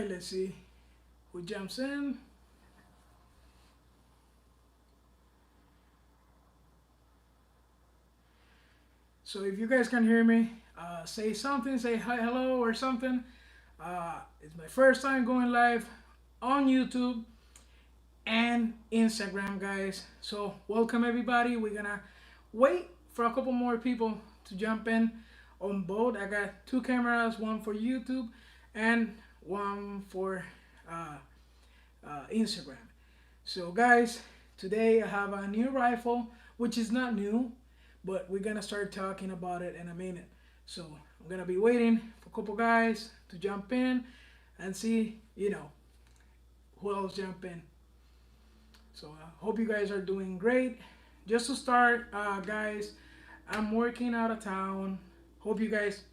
right, let's see who jumps in. So if you guys can hear me, say something, say hi, hello, or something. It's my first time going live on YouTube and Instagram, guys. So welcome everybody. We're gonna wait for a couple more people to jump in on both. I got two cameras, one for YouTube and one for uh, Instagram. So guys, today I have a new rifle, which is not new, but we're gonna start talking about it in a minute. So I'm gonna be waiting for a couple guys to jump in and see, who else jump in. So I hope you guys are doing great. Just to start, guys, I'm working out of town. Hope you guys,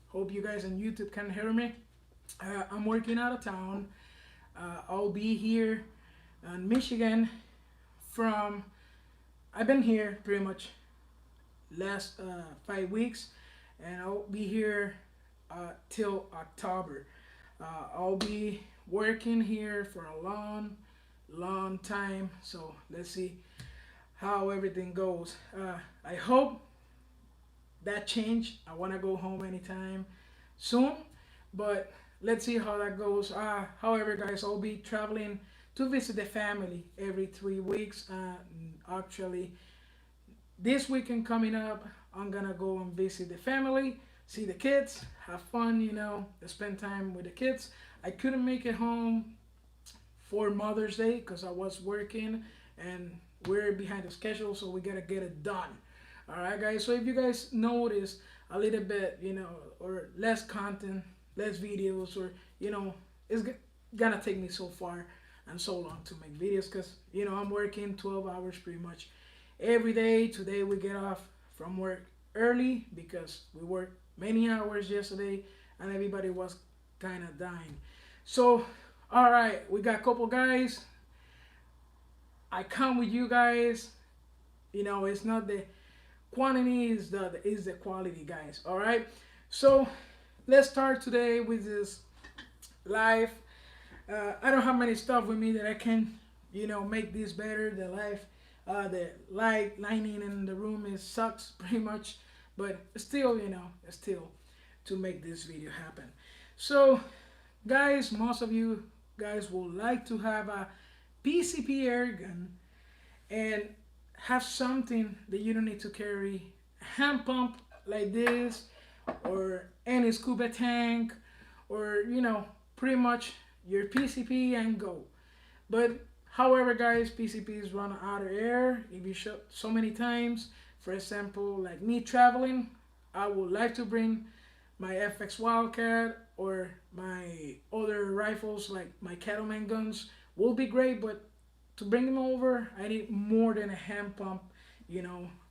hope you guys on YouTube can hear me. I'm working out of town. I'll be here in Michigan from. I've been here pretty much last 5 weeks, and I'll be here till October. I'll be working here for a long time. So let's see how everything goes. I hope that change. I want to go home anytime soon, but let's see how that goes. However, guys, I'll be traveling to visit the family every 3 weeks. Actually, this weekend coming up, I'm gonna go and visit the family, see the kids, have fun, spend time with the kids. I couldn't make it home for Mother's Day because I was working and we're behind the schedule, so we gotta get it done. All right, guys. So if you guys notice a little bit, or less content, less videos, or it's gonna take me so far and so long to make videos because I'm working 12 hours pretty much every day. Today we get off from work early because we worked many hours yesterday and everybody was kind of dying. So, all right, we got a couple guys. I come with you guys. It's not the quantity, is the quality, guys. All right. So let's start today with this live. I don't have many stuff with me that I can, make this better. The lighting in the room is sucks pretty much, but still, still to make this video happen. So, guys, most of you guys would like to have a PCP air gun and have something that you don't need to carry a hand pump like this or any scuba tank or pretty much your PCP and go. But however, guys, PCPs run out of air if you shot so many times. For example, like me traveling, I would like to bring my FX Wildcat or my other rifles like my Cattleman guns will be great, but to bring them over, I need more than a hand pump,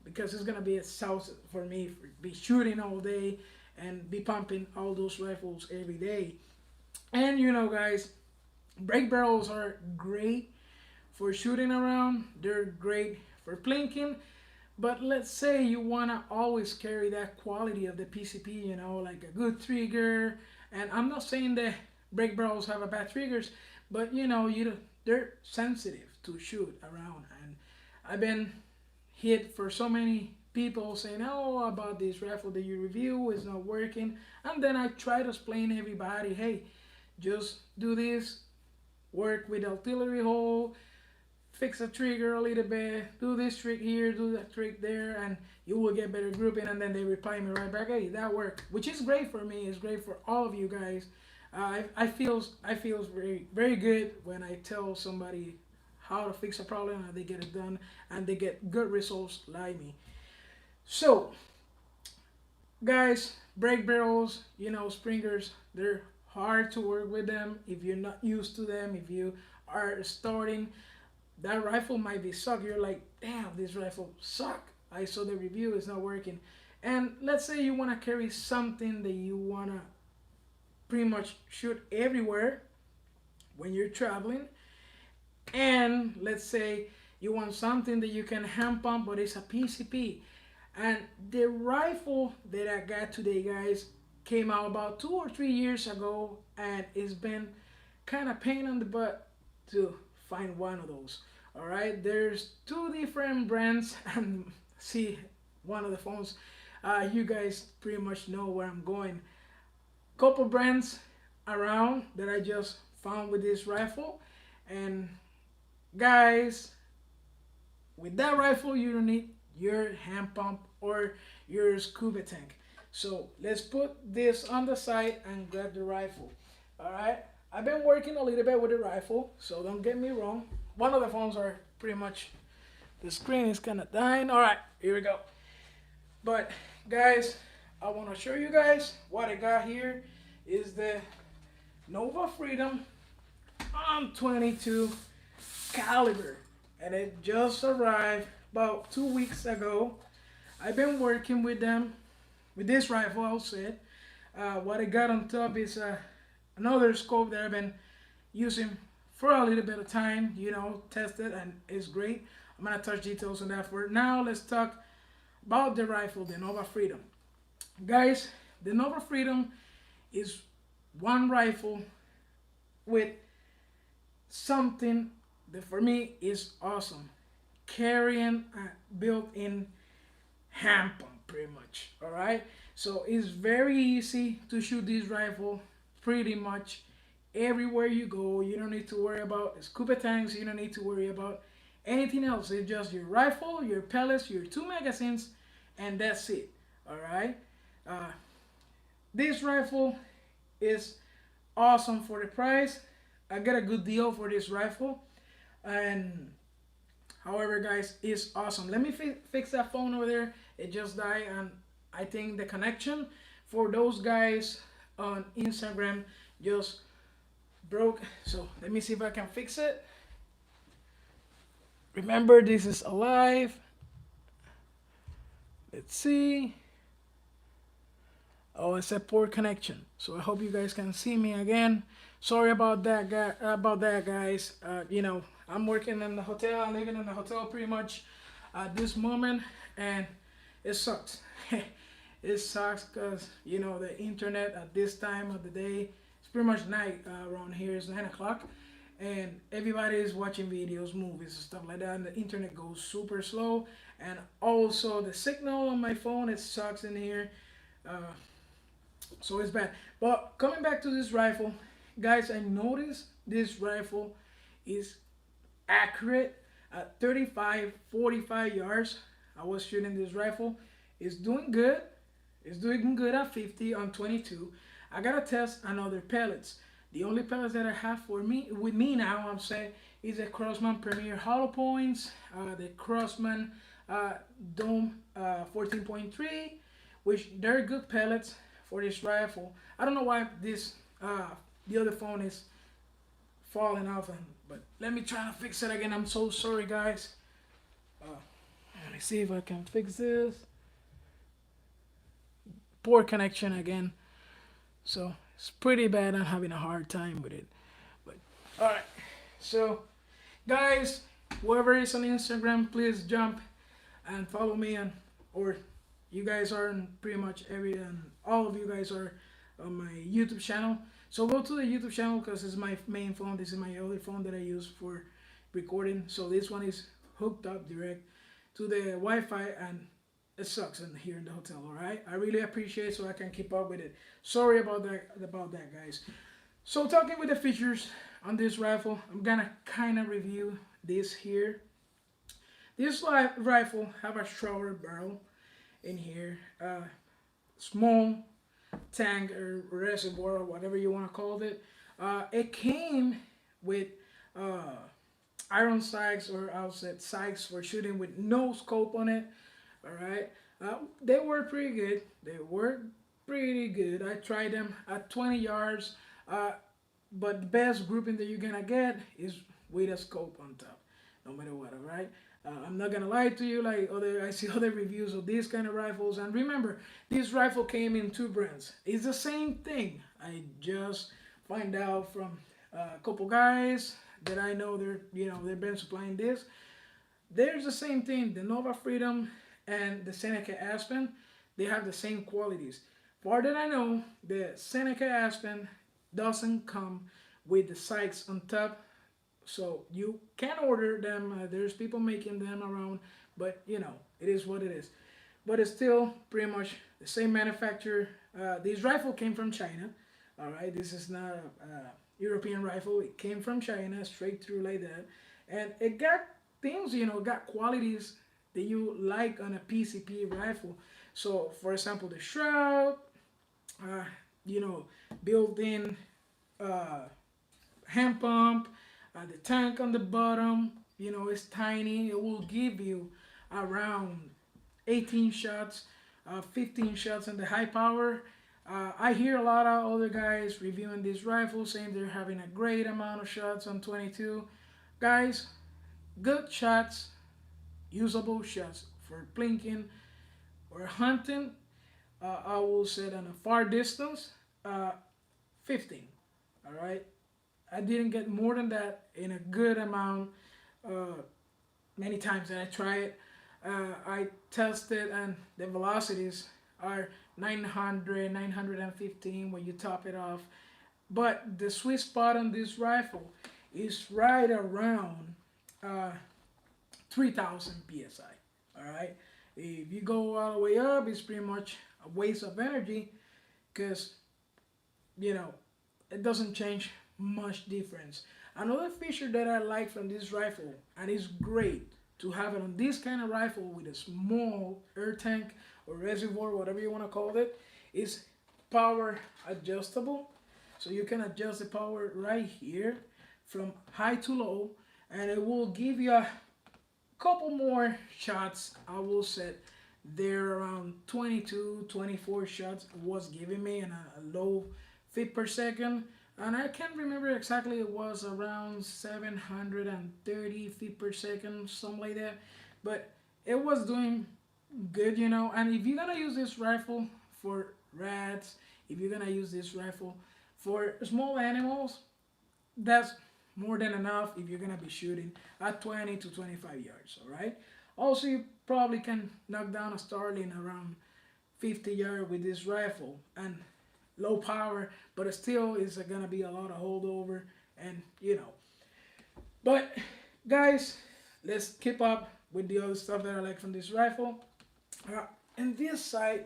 because it's gonna be a south for me for be shooting all day and be pumping all those rifles every day. And guys, brake barrels are great for shooting around. They're great for plinking. But let's say you wanna always carry that quality of the PCP, like a good trigger. And I'm not saying that brake barrels have a bad triggers, but they're sensitive to shoot around. And I've been hit for so many people saying, "Oh, about this rifle that you review is not working," and then I try to explain to everybody, "Hey, just do this, work with artillery hole, fix a trigger a little bit, do this trick here, do that trick there, and you will get better grouping." And then they reply me right back, "Hey, that worked," which is great for me. It's great for all of you guys. I feel very good when I tell somebody how to fix a problem and they get it done and they get good results like me. So, guys, brake barrels, springers, they're hard to work with them if you're not used to them. If you are starting, that rifle might be suck. You're like, "Damn, this rifle suck. I saw the review, it's not working." And let's say you want to carry something that you want to pretty much shoot everywhere when you're traveling. And let's say you want something that you can hand pump, but it's a PCP. And the rifle that I got today, guys, came out about 2 or 3 years ago, and it's been kind of pain in the butt to find one of those. All right, there's two different brands, and see one of the phones. You guys pretty much know where I'm going. Couple brands around that I just found with this rifle, and guys, with that rifle you don't need your hand pump or your scuba tank. So let's put this on the side and grab the rifle. All right, I've been working a little bit with the rifle, so don't get me wrong. One of the phones are pretty much, the screen is kind of dying. All right, here we go. But guys, I want to show you guys what I got here is the Nova Freedom on 22 caliber, and it just arrived about 2 weeks ago. I've been working with them with this rifle, I'll say. What I got on top is another scope that I've been using for a little bit of time, you know, test it, and it's great. I'm gonna touch details on that for now. Let's talk about the rifle, the Nova Freedom. Guys, the Nova Freedom is one rifle with something that for me is awesome. Carrying a built-in hand pump, pretty much. All right, so it's very easy to shoot this rifle pretty much everywhere you go. You don't need to worry about scuba tanks. You don't need to worry about anything else. It's just your rifle, your pellets, your two magazines, and that's it. All right, this rifle is awesome for the price. I got a good deal for this rifle, and however, guys, it's awesome. Let me fix that phone over there. It just died, and I think the connection for those guys on Instagram just broke. So let me see if I can fix it. Remember, this is alive. Let's see. Oh, it's a poor connection. So I hope you guys can see me again. Sorry about that, guys. You know, I'm working in the hotel. I'm living in the hotel pretty much at this moment, and it sucks. It sucks because, you know, the internet at this time of the day, it's pretty much night around here. It's 9 o'clock, and everybody is watching videos, movies, and stuff like that, and the internet goes super slow. And also the signal on my phone, it sucks in here. So it's bad. But coming back to this rifle, guys, I noticed this rifle is accurate at 35, 45 yards. I was shooting this rifle. It's doing good. It's doing good at 50 on 22. I gotta test another pellets. The only pellets that I have with me now, I'm saying, is the Crossman Premier Hollow Points, the Crossman Dome 14.3, which they're good pellets for this rifle. I don't know why this the other phone is falling off, but let me try to fix it again. I'm so sorry, guys. Let me see if I can fix this. Poor connection again, so it's pretty bad. I'm having a hard time with it, but all right. So guys, whoever is on Instagram, please jump and follow me, and or you guys are in pretty much all of you guys are on my YouTube channel. So go to the YouTube channel because it's my main phone. This is my other phone that I use for recording. So this one is hooked up direct to the Wi-Fi, and it sucks in here in the hotel. All right, I really appreciate it so I can keep up with it. Sorry about that, guys. So talking with the features on this rifle, I'm gonna kind of review this here. This rifle have a shower barrel in here, small tank or reservoir or whatever you want to call it. It came with iron sights, or outside sights for shooting with no scope on it. All right, they were pretty good. I tried them at 20 yards, but the best grouping that you're gonna get is with a scope on top, no matter what. All right. I'm not gonna lie to you, like I see other reviews of these kind of rifles, and remember, this rifle came in two brands. It's the same thing. I just find out from a couple guys that I know they've been supplying this. There's the same thing. The Nova Freedom and the Seneca Aspen, they have the same qualities. Far that I know, the Seneca Aspen doesn't come with the sights on top. So you can order them. There's people making them around, but it is what it is. But it's still pretty much the same manufacturer. This rifle came from China. All right, this is not a European rifle. It came from China, straight through like that, and it got things, got qualities that you like on a PCP rifle. So, for example, the shroud, uh, you know, built-in uh, hand pump, the tank on the bottom, it's tiny. It will give you around 18 shots, 15 shots in the high power. I hear a lot of other guys reviewing this rifle saying they're having a great amount of shots on 22. Guys, good shots, usable shots for plinking or hunting. I will set on a far distance, uh, 15. All right, I didn't get more than that in a good amount. Uh, Many times that I try it, I tested and the velocities are 900, 915 when you top it off. But the sweet spot on this rifle is right around uh, 3000 psi. All right, if you go all the way up, it's pretty much a waste of energy because you know it doesn't change much difference. Another feature that I like from this rifle, and it's great to have it on this kind of rifle with a small air tank or reservoir, whatever you want to call it, is power adjustable. So you can adjust the power right here from high to low, and it will give you a couple more shots. I will set there around 22, 24 shots was giving me in a low feet per second. And I can't remember exactly, it was around 730 feet per second, something like that. But it was doing good. And if you're gonna use this rifle for rats, if you're gonna use this rifle for small animals, that's more than enough if you're gonna be shooting at 20 to 25 yards. All right. Also, you probably can knock down a starling around 50 yards with this rifle, and low power, but it still is gonna be a lot of holdover, and. But guys, let's keep up with the other stuff that I like from this rifle. And this side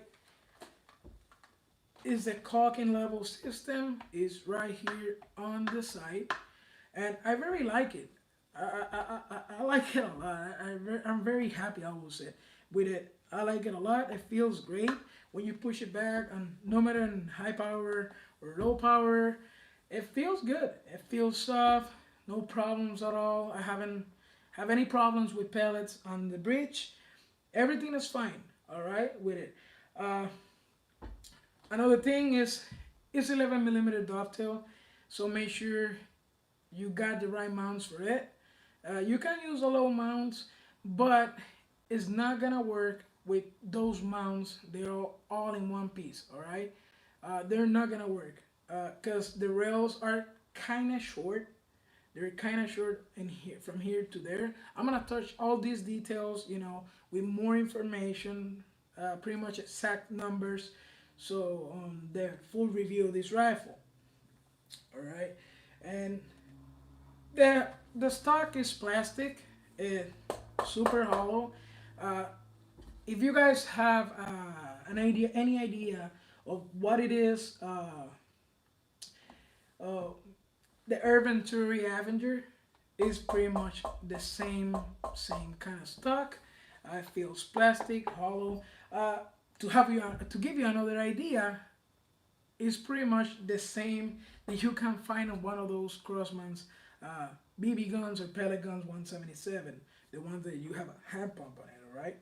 is the cocking level system. Is right here on the side, and I very like it. I like it a lot. I'm very happy, I will say, with it. I like it a lot. It feels great when you push it back, and no matter in high power or low power, it feels good. It feels soft, no problems at all. I haven't have any problems with pellets on the bridge. Everything is fine. All right with it. Uh, Another thing is it's 11 millimeter dovetail, so make sure you got the right mounts for it. You can use a low mounts, but it's not gonna work with those mounts. They're all in one piece. All right, they're not gonna work because the rails are kind of short. They're kind of short in here from here to there. I'm gonna touch all these details, with more information, pretty much exact numbers. So the full review of this rifle. All right, and the stock is plastic, super hollow. Uh, if you guys have any idea of what it is, uh, the Urban Touring Avenger is pretty much the same kind of stock. It feels plastic, hollow. To give you another idea, is pretty much the same that you can find on one of those Crossman's BB guns or pellet guns 177, the ones that you have a hand pump on it, all right?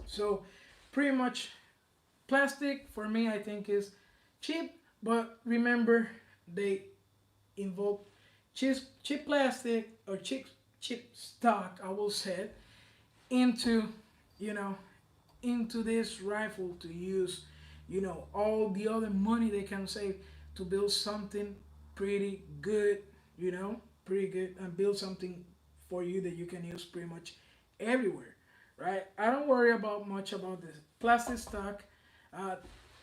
So pretty much plastic for me I think is cheap, but remember they involve cheap plastic or cheap stock, I will say, into you know into this rifle to use, all the other money they can save to build something pretty good, pretty good, and build something for you that you can use pretty much everywhere, right? I don't worry about much about the plastic stock. Uh,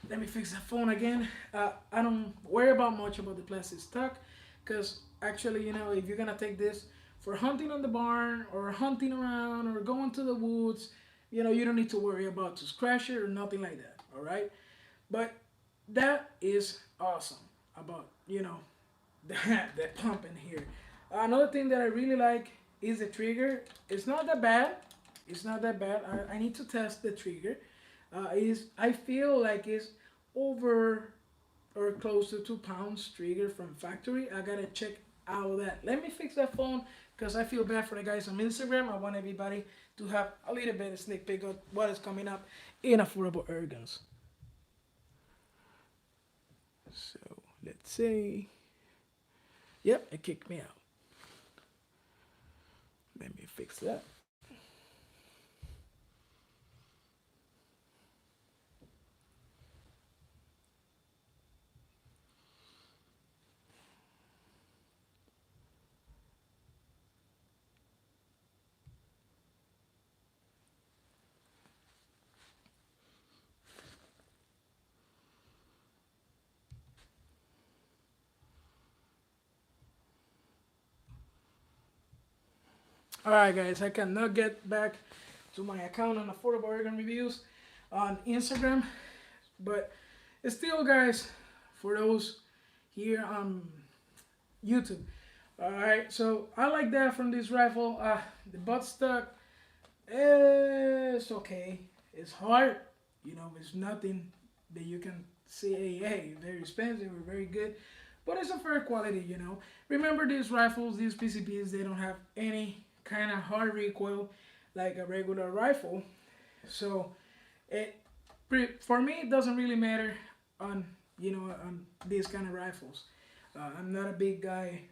Let me fix the phone again. I don't worry about much about the plastic stock because actually, if you're gonna take this for hunting on the barn or hunting around or going to the woods, you don't need to worry about to scratch it or nothing like that. All right, but that is awesome about that pump in here. Another thing that I really like is the trigger. It's not that bad. It's not that bad. I need to test the trigger. Is I feel like it's over or close to 2 pounds trigger from factory. I gotta check out that. Let me fix that phone because I feel bad for the guys on Instagram. I want everybody to have a little bit of sneak peek of what is coming up in affordable ergonomics. So let's say, yep, it kicked me out. Let me fix that. All right, guys, I cannot get back to my account on Affordable Oregon Reviews on Instagram, but still, guys, for those here on YouTube. All right, so I like that from this rifle. The butt stock is okay. It's hard, it's nothing that you can say, hey, very expensive or very good, but it's a fair quality. Remember these rifles, these PCPs, they don't have any kind of hard recoil like a regular rifle. So it for me it doesn't really matter on on these kind of rifles. I'm not a big guy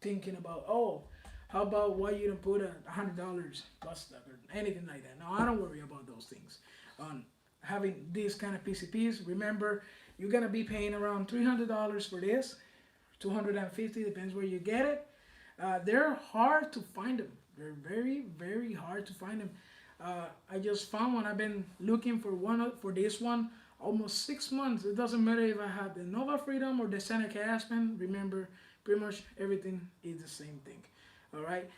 thinking about, oh, how about why you don't put $100 bus stock or anything like that. No, I don't worry about those things. On having these kind of PCPs, remember you're gonna be paying around $300 for this, 250 depends where you get it. They're hard to find them. They're very, very hard to find them. I just found one. I've been looking for for this one almost 6 months. It doesn't matter if I have the Nova Freedom or the Seneca Aspen. Remember, pretty much everything is the same thing. All right.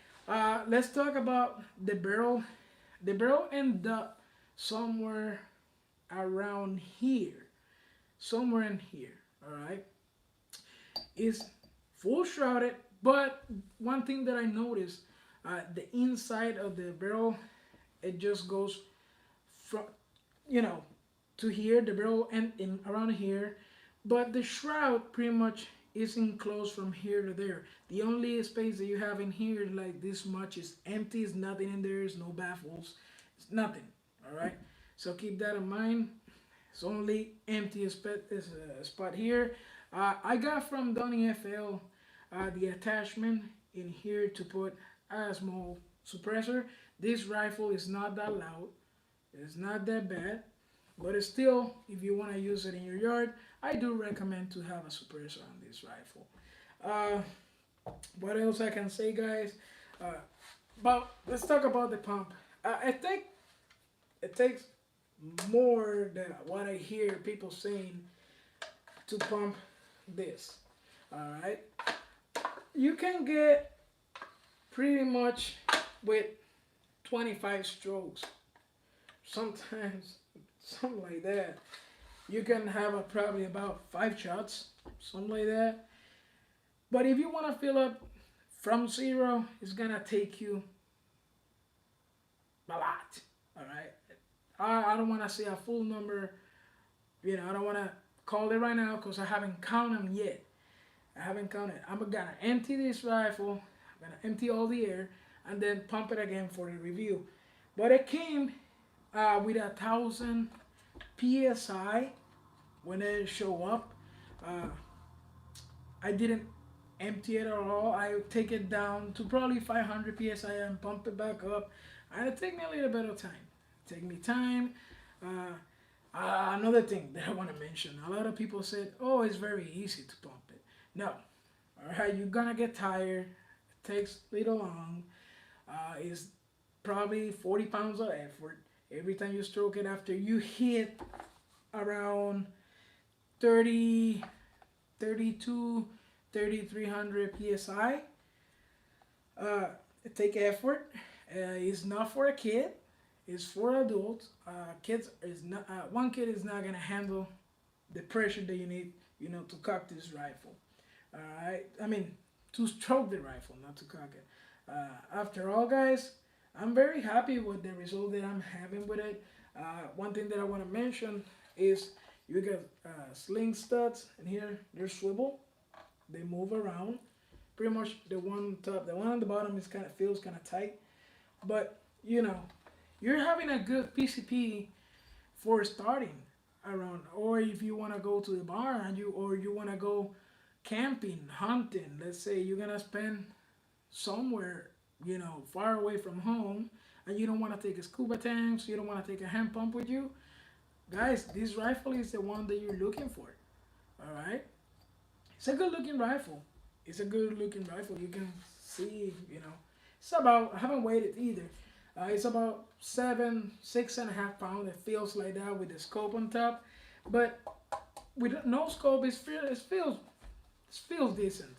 Let's talk about the barrel. The barrel ended up somewhere around here. Somewhere in here. All right. It's full shrouded, but one thing that I noticed, the inside of the barrel, it just goes from, you know, to here, the barrel and in around here, but the shroud pretty much is enclosed from here to there. The only space that you have in here, like this much, is empty. There's nothing in there. There's no baffles. It's nothing. All right. So keep that in mind. It's only empty spot here. I got from Donny FL the attachment in here to put a small suppressor. This rifle is not that loud. It's not that bad. But it's still, if you want to use it in your yard, I do recommend to have a suppressor on this rifle. What else I can say, guys? But let's talk about the pump. I think it takes more than what I hear people saying to pump this. All right, you can get pretty much with 25 strokes. Sometimes something like that. You can have probably about 5 shots, something like that. But if you want to fill up from zero, it's gonna take you a lot. All right. I don't want to say a full number. I don't want to call it right now because I haven't counted them yet. I haven't counted. I'm gonna empty this rifle. I'm gonna empty all the air and then pump it again for the review. But it came with 1,000 psi when it show up. I didn't empty it at all. I take it down to probably 500 psi and pump it back up. And it take me a little bit of time. Take me time. Another thing that I want to mention. A lot of people said, "Oh, it's very easy to pump it." No. All right, you're gonna get tired. It takes a little long. It's probably 40 pounds of effort every time you stroke it. After you hit around 30, 32, 3,300 psi. Uh, it take effort. It's not for a kid. It's for adults. Kids is not. One kid is not gonna handle the pressure that you need, to cock this rifle. All right. I mean, to stroke the rifle, not to cock it. After all, guys, I'm very happy with the result that I'm having with it. One thing that I want to mention is you got sling studs, and here they're swivel. They move around. Pretty much the one on top, the one on the bottom is feels kind of tight, but you're having a good PCP for starting around, or if you want to go to the bar and you want to go camping, hunting. Let's say you're gonna spend somewhere far away from home, and you don't want to take a scuba tanks, you don't want to take a hand pump with you, guys. This rifle is the one that you're looking for. All right, it's a good looking rifle. It's a good looking rifle. You can see, it's about. I haven't weighed it either. It's about 6.5 pounds. It feels like that with the scope on top, but with no scope, it feels decent.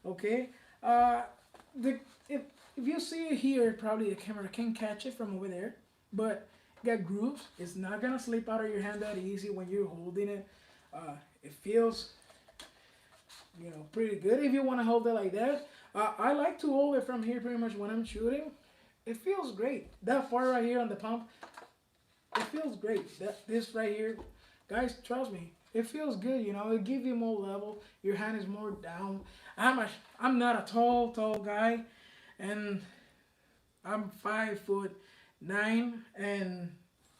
Okay. The if you see it here, probably the camera can catch it from over there, but got grooves. It's not gonna slip out of your hand that easy when you're holding it. It feels pretty good if you want to hold it like that. I like to hold it from here pretty much when I'm shooting. It feels great. That far right here on the pump, it feels great. This right here, guys, trust me, it feels good. It gives you more level. Your hand is more down. I'm not a tall guy, and I'm 5'9", and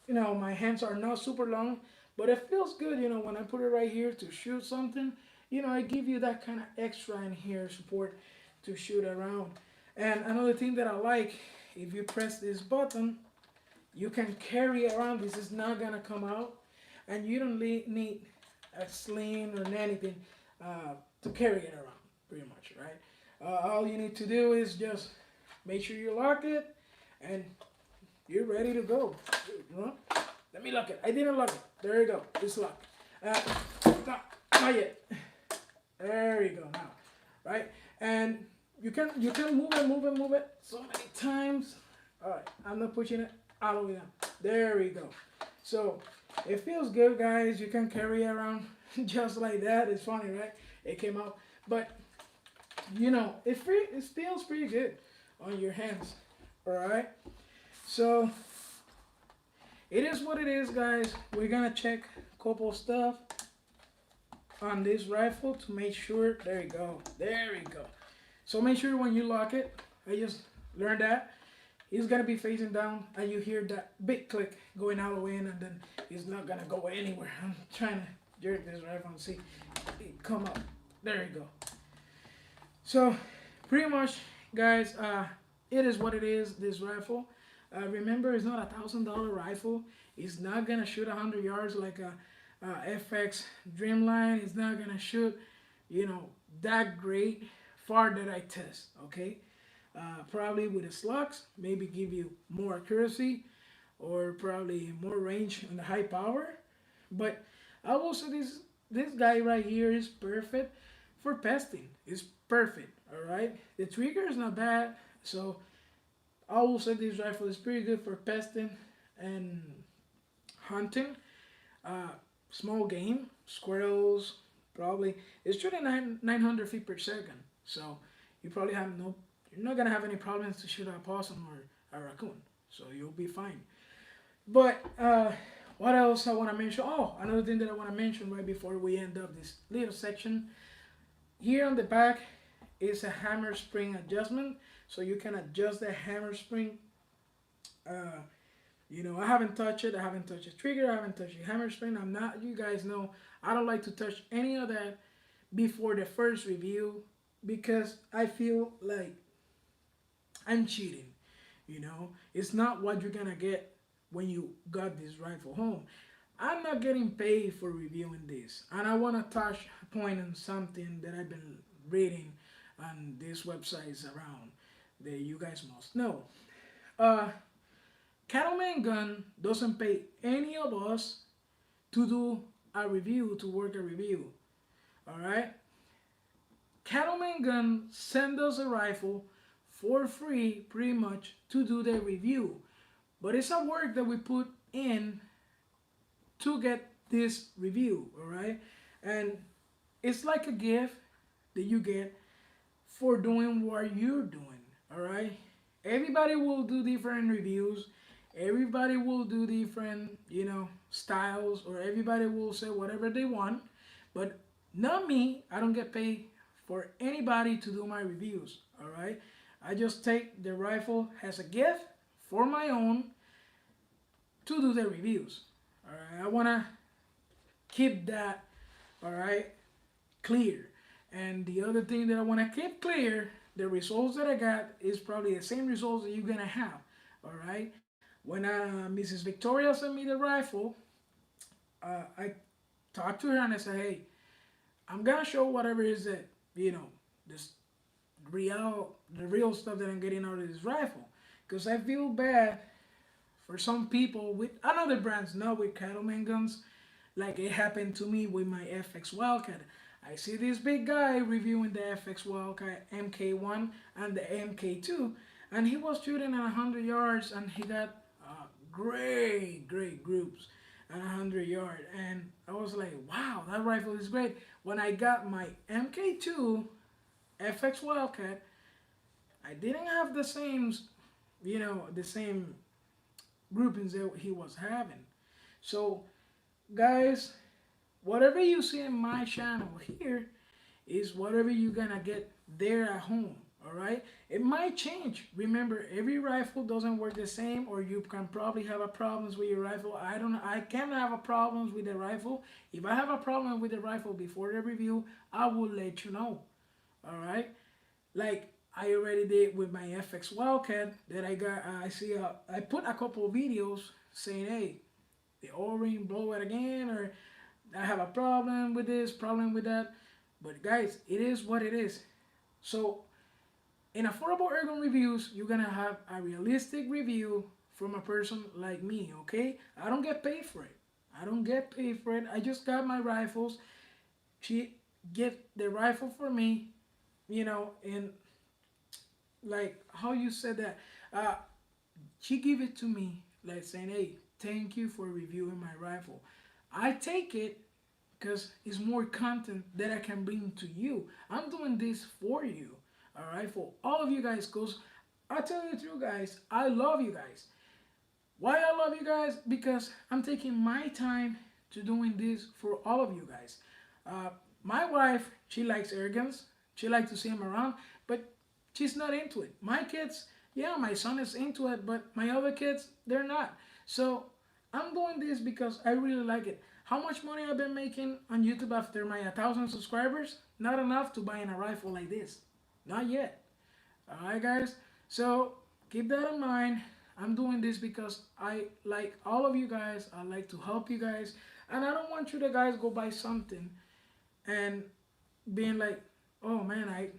my hands are not super long, but it feels good. When I put it right here to shoot something, I give you that kind of extra in here support to shoot around. And another thing that I like, if you press this button, you can carry it around. This is not gonna come out, and you don't need a sling or anything to carry it around. Pretty much, right? All you need to do is just make sure you lock it, and you're ready to go. Let me lock it. I didn't lock it. There you go. It's locked. Not yet. There you go now, right? And you can move it so many times. All right, I'm not pushing it all the way down. There we go. So it feels good, guys. You can carry it around just like that. It's funny, right? It came out, but it feels pretty good on your hands. All right. So it is what it is, guys. We're gonna check a couple stuff on this rifle to make sure. There you go. There we go. So make sure when you lock it, I just learned that it's gonna be facing down, and you hear that big click going all the way in, and then it's not gonna go anywhere. I'm trying to jerk this rifle and see it come up. There you go. So pretty much, guys, it is what it is. This rifle. Remember, it's not $1,000 rifle. It's not gonna shoot 100 yards like a FX Dreamline. It's not gonna shoot, that great far that I test. Okay, probably with the slugs, maybe give you more accuracy, or probably more range on the high power. But I will say this guy right here is perfect for pesting. It's perfect. All right, the trigger is not bad, so I will say this rifle is pretty good for pesting and hunting. Small game, squirrels, probably. It's shooting 900 feet per second, so you probably you're not gonna have any problems to shoot a possum or a raccoon, so you'll be fine. But what else I want to mention? Oh, another thing that I want to mention right before we end up this little section. Here on the back is a hammer spring adjustment, so you can adjust the hammer spring. I haven't touched it. I haven't touched the trigger. I haven't touched the hammer spring. I'm not. You guys know I don't like to touch any of that before the first review, because I feel like I'm cheating. It's not what you're gonna get when you got this rifle home. I'm not getting paid for reviewing this, and I want to touch a point on something that I've been reading on these websites around that you guys must know. Cattleman Gun doesn't pay any of us to do a review, to work a review. All right. Cattleman Gun send us a rifle for free, pretty much, to do the review. But it's a work that we put in to get this review, all right? And it's like a gift that you get for doing what you're doing, all right? Everybody will do different reviews. Everybody will do different, styles, or everybody will say whatever they want. But not me. I don't get paid for anybody to do my reviews, all right? I just take the rifle as a gift for my own to do the reviews. All right, I wanna keep that, all right, clear. And the other thing that I wanna keep clear, the results that I got is probably the same results that you're gonna have. All right. When Mrs. Victoria sent me the rifle, I talked to her and I said, "Hey, I'm gonna show whatever is that this the real stuff that I'm getting out of this rifle, because I feel bad for some people with another brands, not with Cattleman guns, like it happened to me with my FX Wildcat. I see this big guy reviewing the FX Wildcat MK1 and the MK2, and he was shooting at 100 yards, and he got great groups at 100 yard, and I was like, wow, that rifle is great. When I got my MK2 FX Wildcat, I didn't have the same groupings that he was having. So, guys, whatever you see in my channel here is whatever you're gonna get there at home. All right, it might change. Remember, every rifle doesn't work the same, or you can probably have a problems with your rifle. I can have a problems with the rifle. If I have a problem with the rifle before the review, I will let you know. All right, like I already did with my FX Wildcat that I got. I put a couple of videos saying, hey, the O-ring blow it again, or I have a problem with this, problem with that. But guys, it is what it is. So in Affordable Ergon Reviews, you're gonna have a realistic review from a person like me, okay? I don't get paid for it. I don't get paid for it. I just got my rifles. She get the rifle for me, and like how you said that. She give it to me, like saying, hey, thank you for reviewing my rifle. I take it because it's more content that I can bring to you. I'm doing this for you, all right, for all of you guys, because I tell you the truth, guys, I love you guys. Why I love you guys? Because I'm taking my time to doing this for all of you guys. My wife, she likes Ergens. She likes to see him around, but she's not into it. My kids, yeah, my son is into it, but my other kids, they're not. So I'm doing this because I really like it. How much money I've been making on YouTube after my 1,000 subscribers? Not enough to buy a rifle like this. Not yet. Alright guys? So keep that in mind. I'm doing this because I like all of you guys. I like to help you guys. And I don't want you to guys go buy something and being like, oh man, I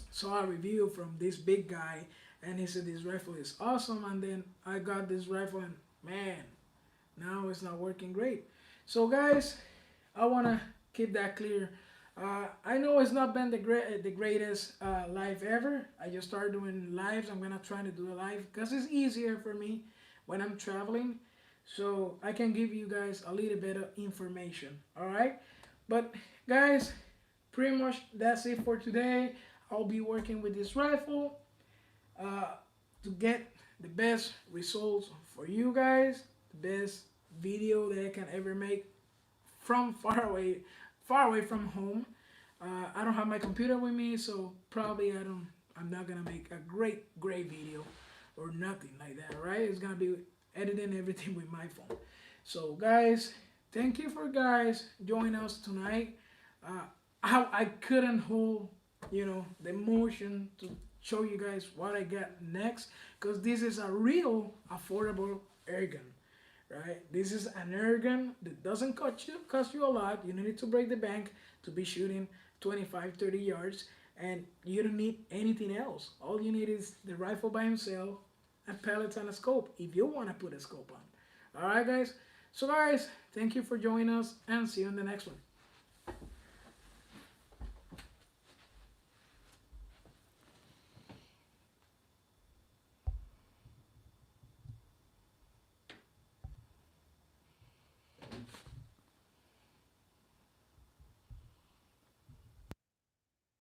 saw a review from this big guy and he said this rifle is awesome, and then I got this rifle and man, now it's not working great. So guys, I want to keep that clear. I know it's not been the greatest live ever. I just started doing lives. I'm gonna try to do a live because it's easier for me when I'm traveling, so I can give you guys a little bit of information. All right, but guys, pretty much that's it for today. I'll be working with this rifle to get the best results for you guys, the best video that I can ever make from far away from home. I don't have my computer with me, so probably I'm not gonna make a great video or nothing like that, right? It's gonna be editing everything with my phone. So guys, thank you for guys joining us tonight. I couldn't hold, the emotion to show you guys what I got next, because this is a real affordable airgun. Right? This is an airgun that doesn't cost you a lot. You don't need to break the bank to be shooting 25, 30 yards, and you don't need anything else. All you need is the rifle by himself, and pellets and a scope, if you want to put a scope on. Alright guys? So guys, thank you for joining us, and see you in the next one.